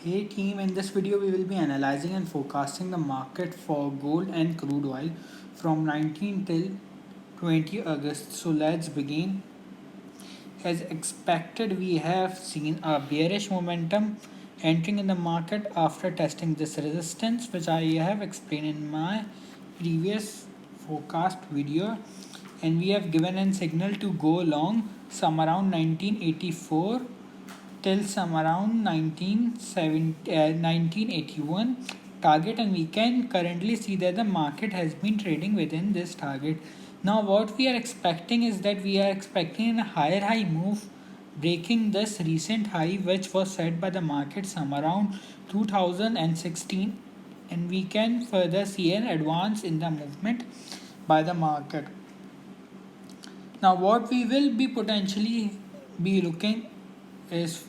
Hey team, in this video we will be analyzing and forecasting the market for gold and crude oil from 19 till 20 August. So let's begin. As expected, we have seen a bearish momentum entering in the market after testing this resistance, which I have explained in my previous forecast video, and we have given a signal to go long some around 1984 till some around 1981 target, and we can currently see that the market has been trading within this target. Now what we are expecting is that we are expecting a higher high move breaking this recent high which was set by the market some around 2016, and we can further see an advance in the movement by the market. Now what we will be potentially be looking is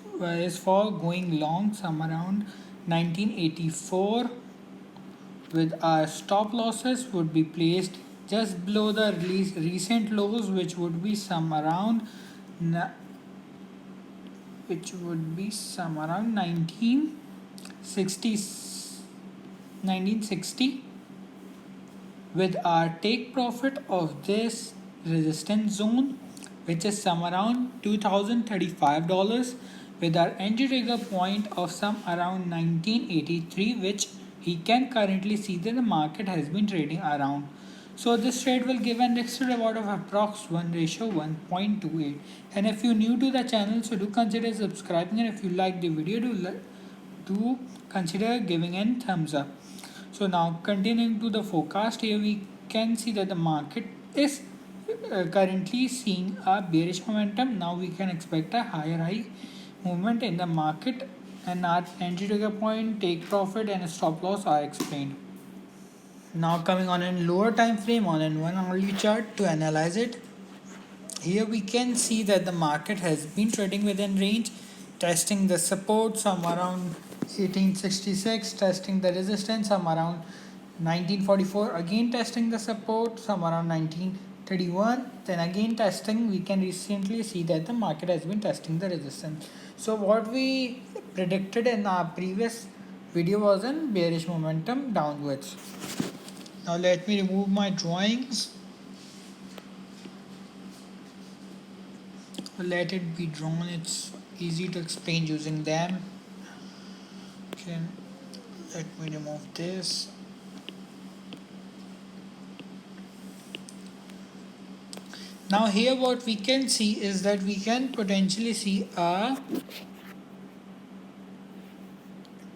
for going long some around 1984, with our stop losses would be placed just below the recent lows, which would be some around 1960, with our take profit of this resistance zone, which is some around $2035, with our entry trigger point of some around 1983, which he can currently see that the market has been trading around. So this trade will give an extra reward of approx 1:1.28. And if you're new to the channel, so do consider subscribing, and if you like the video, do consider giving a thumbs up. So now continuing to the forecast, here we can see that the market is currently seeing a bearish momentum. Now we can expect a higher high movement in the market, and our entry trigger point, take profit and stop loss are explained. Now coming on a lower time frame on a 1 hourly chart to analyze it. Here we can see that the market has been trading within range, testing the support some around 1866, testing the resistance some around 1944, again testing the support some around 1931, then again testing. We can recently see that the market has been testing the resistance. So what we predicted in our previous video was a bearish momentum downwards. Now let me remove my drawings. Let it be drawn, it's easy to explain using them. Okay, let me remove this. Now here what we can see is that we can potentially see a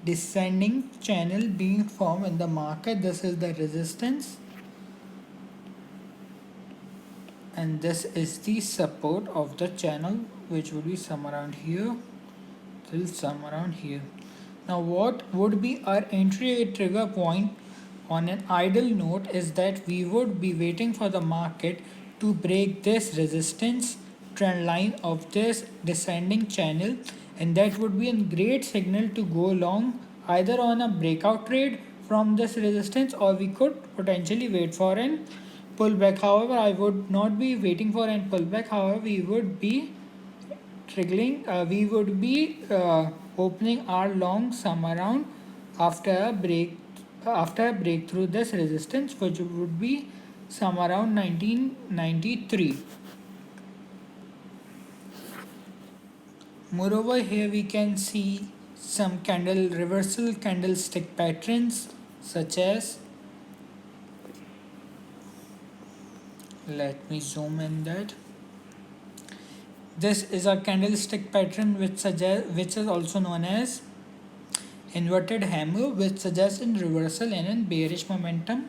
descending channel being formed in the market. This is the resistance and this is the support of the channel, which would be somewhere around here till somewhere around here. Now what would be our entry trigger point on an idle note is that we would be waiting for the market to break this resistance trend line of this descending channel, and that would be a great signal to go long either on a breakout trade from this resistance, or we could potentially wait for an pullback. However, I would not be waiting for an pullback. However, we would be opening our long sum around after a breakthrough this resistance, which would be some around 1993. Moreover, here we can see some reversal candlestick patterns, such as, let me zoom in that. This is a candlestick pattern which is also known as inverted hammer, which suggests in reversal and in bearish momentum,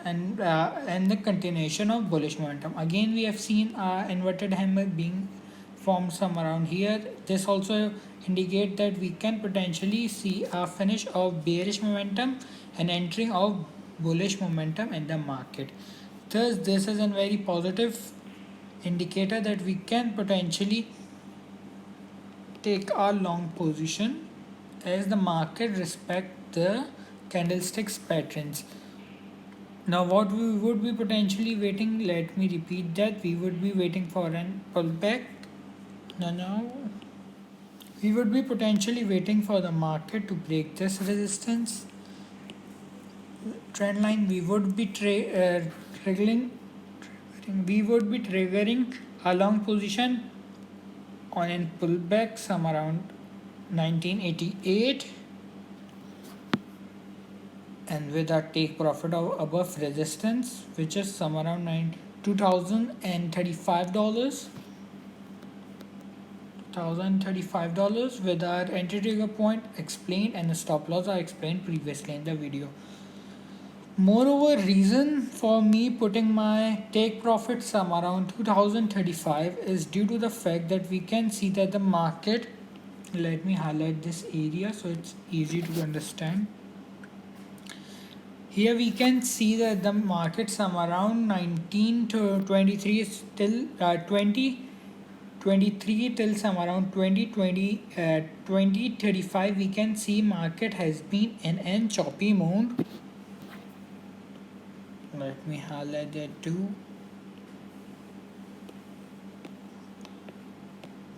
and the continuation of bullish momentum. Again, we have seen inverted hammer being formed some around here. This also indicate that we can potentially see a finish of bearish momentum and entering of bullish momentum in the market. Thus, this is a very positive indicator that we can potentially take our long position as the market respect the candlesticks patterns. Now what we would be potentially waiting, let me repeat that, we would be waiting for an pullback. We would be potentially waiting for the market to break this resistance trend line. Triggering we would be triggering a long position on a pullback some around 1988, and with a take profit of above resistance, which is some around $2,035. $1,035 with our entry trigger point explained and the stop loss are explained previously in the video. Moreover, reason for me putting my take profit sum around 2035 is due to the fact that we can see that the market, let me highlight this area so it's easy to understand. Here we can see that the market sum around 19 to 23 is till 2023 till some around 2035 we can see market has been in an choppy mode. Let me highlight that too.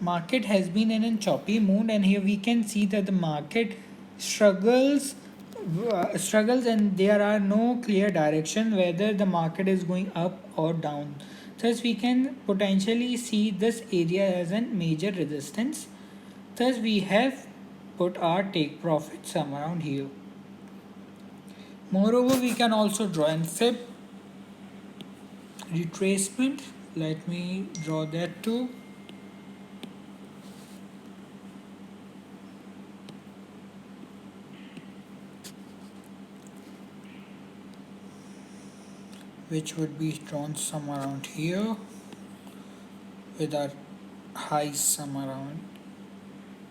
Market has been in a choppy mood, and here we can see that the market struggles and there are no clear direction whether the market is going up or down. Thus we can potentially see this area as a major resistance. Thus we have put our take profit some around here. Moreover, we can also draw an fib retracement. Let me draw that too. Which would be drawn somewhere around here with our highs somewhere around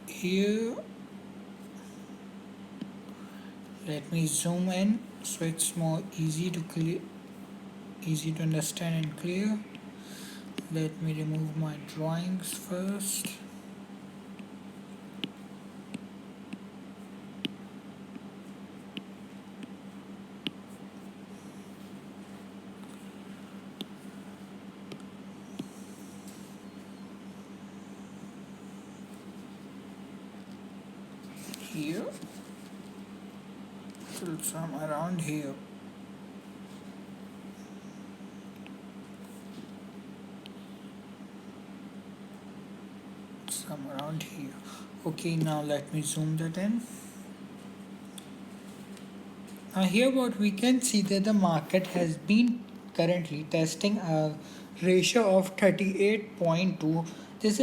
here. Let me zoom in so it's more easy to understand and clear. Let me remove my drawings first. Here till some around here. Some around here. Okay, now let me zoom that in. Now here what we can see that the market has been currently testing a ratio of 38.2. This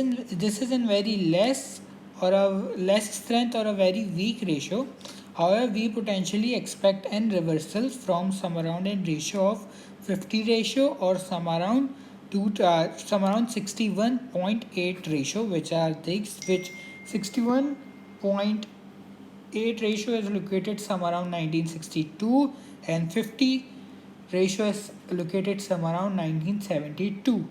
is in very less or a less strength or a very weak ratio. However, we potentially expect an reversal from some around a ratio of 50 ratio or some around 61.8 ratio, which 61.8 ratio is located somewhere around 1962 and 50 ratio is located somewhere around 1972.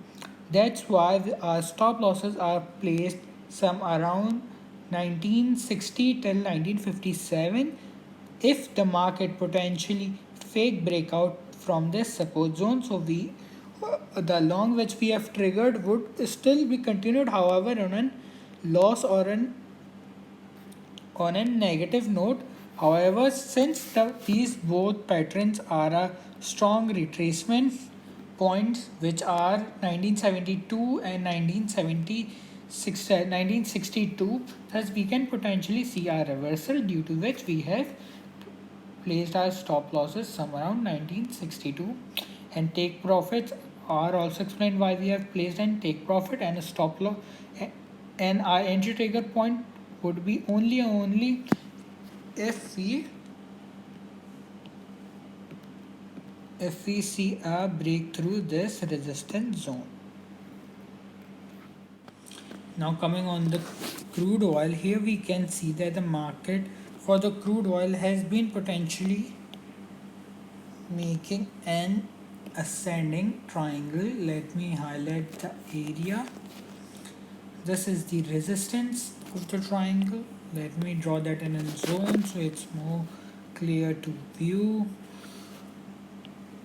That's why our stop losses are placed some around 1960 till 1957. If the market potentially fake breakout from this support zone, so the long which we have triggered would still be continued, however on a loss or on a negative note. However, since these both patterns are a strong retracement points, which are 1972 and 1962, thus we can potentially see a reversal, due to which we have placed our stop losses somewhere around 1962, and take profits are also explained why we have placed an take profit and a stop loss, and our entry trigger point would be only if we see a breakthrough this resistance zone. Now coming on the crude oil, here we can see that the market for the crude oil has been potentially making an ascending triangle. Let me highlight the area. This is the resistance of the triangle. Let me draw that in a zone so it's more clear to view.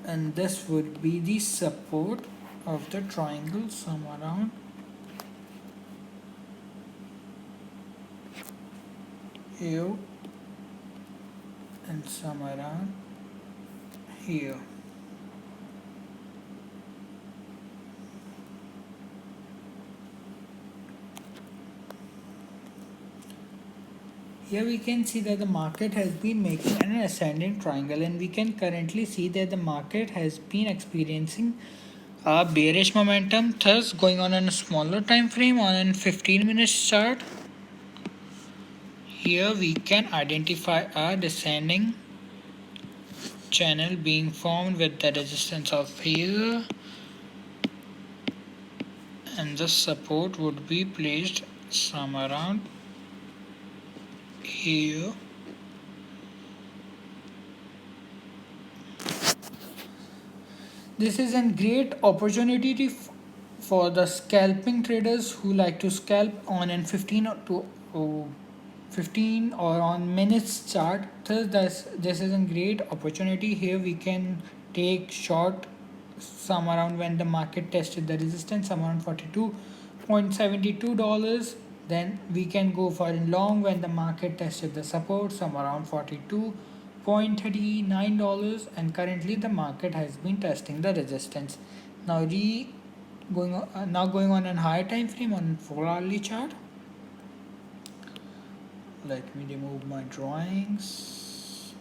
And this would be the support of the triangle, some around here and some around here. Here we can see that the market has been making an ascending triangle, and we can currently see that the market has been experiencing a bearish momentum, thus going on in a smaller time frame on a 15 minutes chart. Here we can identify a descending channel being formed with the resistance of here, and the support would be placed some around here. This is a great opportunity for the scalping traders who like to scalp on an 15 or on minutes chart. Thus this is a great opportunity. Here we can take short some around when the market tested the resistance some around $42.72. Then we can go for long when the market tested the support some around $42.39, and currently the market has been testing the resistance. Now going on a higher time frame on 4-hourly chart. Let me remove my drawings.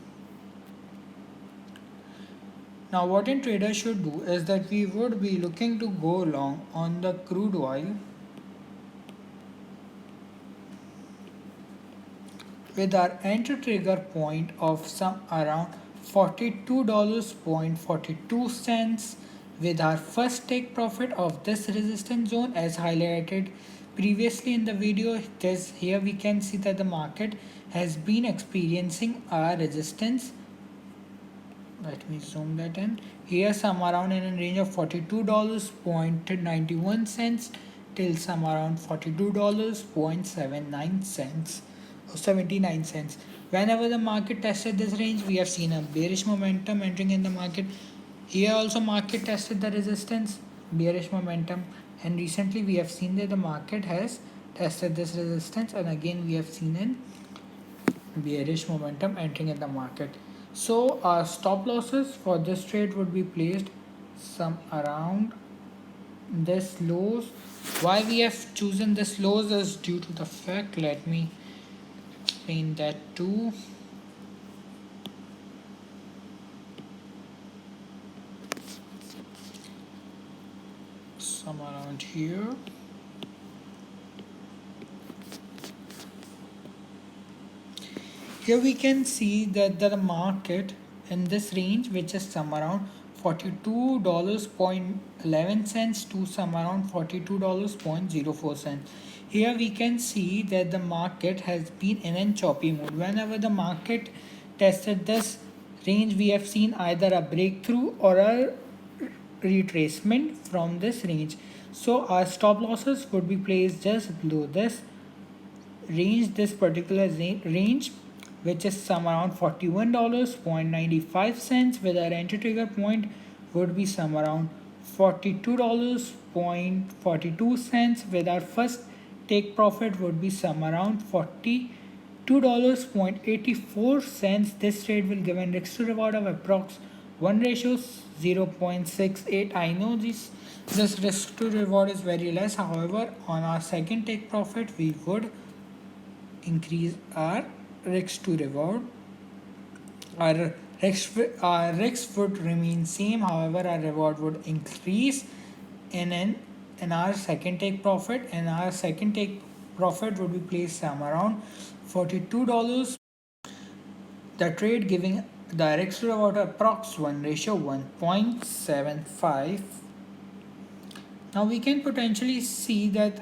Now what a trader should do is that we would be looking to go long on the crude oil with our entry trigger point of some around $42.42, with our first take profit of this resistance zone as highlighted previously in the video. Here we can see that the market has been experiencing a resistance. Let me zoom that in. Here some around in a range of $42.91 till some around $42.79. Whenever the market tested this range, we have seen a bearish momentum entering in the market. Here also market tested the resistance, bearish momentum, and recently we have seen that the market has tested this resistance, and again we have seen a bearish momentum entering in the market. So our stop losses for this trade would be placed some around this lows. Why we have chosen this lows is due to the fact, let me explain that too. Some around here. Here we can see that the market in this range, which is some around $42.11 to some around $42.04. Here we can see that the market has been in a choppy mode. Whenever the market tested this range, we have seen either a breakthrough or a retracement from this range. So our stop losses would be placed just below this range, this particular range, which is some around $41.95, with our entry trigger point would be some around $42.42, with our first take profit would be some around $42.84. This trade will give an risk to reward of approx 1:0.68. I know this risk to reward is very less. However, on our second take profit, we would increase our risk to reward. Our risk would remain same, however our reward would increase in our second take profit, and our second take profit would be placed some around $42. The trade giving the risk to reward approx 1:1.75. Now we can potentially see that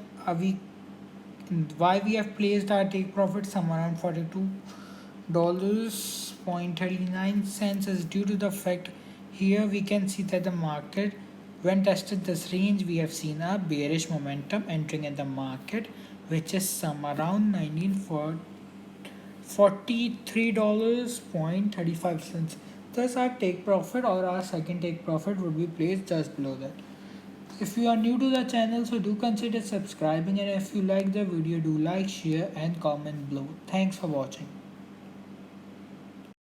why we have placed our take profit somewhere around $42.39 is due to the fact here we can see that the market, when tested this range, we have seen a bearish momentum entering in the market, which is some around $43.35. Thus our take profit or our second take profit would be placed just below that. If you are new to the channel, so do consider subscribing, and if you like the video, do like, share and comment below. Thanks for watching.